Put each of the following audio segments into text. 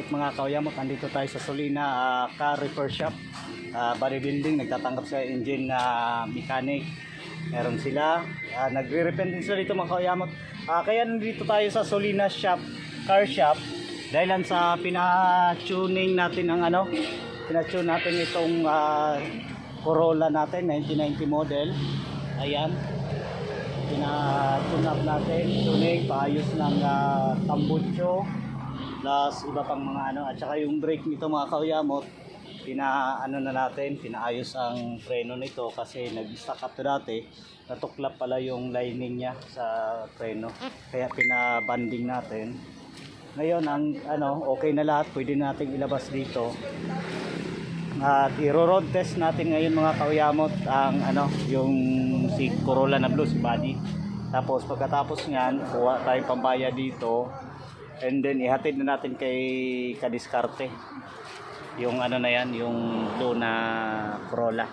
Alright mga kauyamot, andito tayo sa Solina Car Repair Shop, bodybuilding. Nagtatanggap sa engine na mechanic. Meron sila, nagre-repaint din sila dito mga kauyamot. Kaya nandito tayo sa Solina Shop, Car Shop, dahil sa pina-tuning natin ang pina-tune natin itong Corolla natin 1990 model. Ayan, pina-tune up natin, tuning, paayos ng tambucho, plus iba pang mga at saka yung brake nito mga kauyamot, pinaayos ang preno nito kasi nag-stack up to dati, natuklap pala yung lining niya sa preno, kaya pinabanding natin. Ngayon ang okay na lahat, pwede nating ilabas dito at i-road test natin ngayon mga kauyamot ang yung si Corolla na blue, si body. Tapos pagkatapos niyan, kuha tayong pambaya dito. And then ihatid na natin kay Kadiskarte yung na yan, yung blue na Corolla.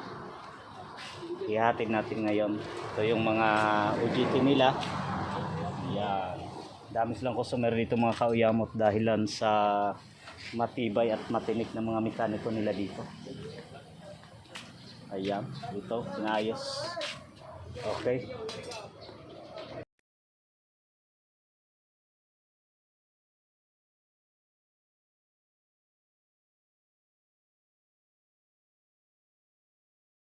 Ihatid natin ngayon. Ito yung mga UGT nila. Yan. Dami silang customer dito mga kauyamot dahilan sa matibay at matinik na mga mekaniko nila dito. Ayan, ito, pinayos. Okay.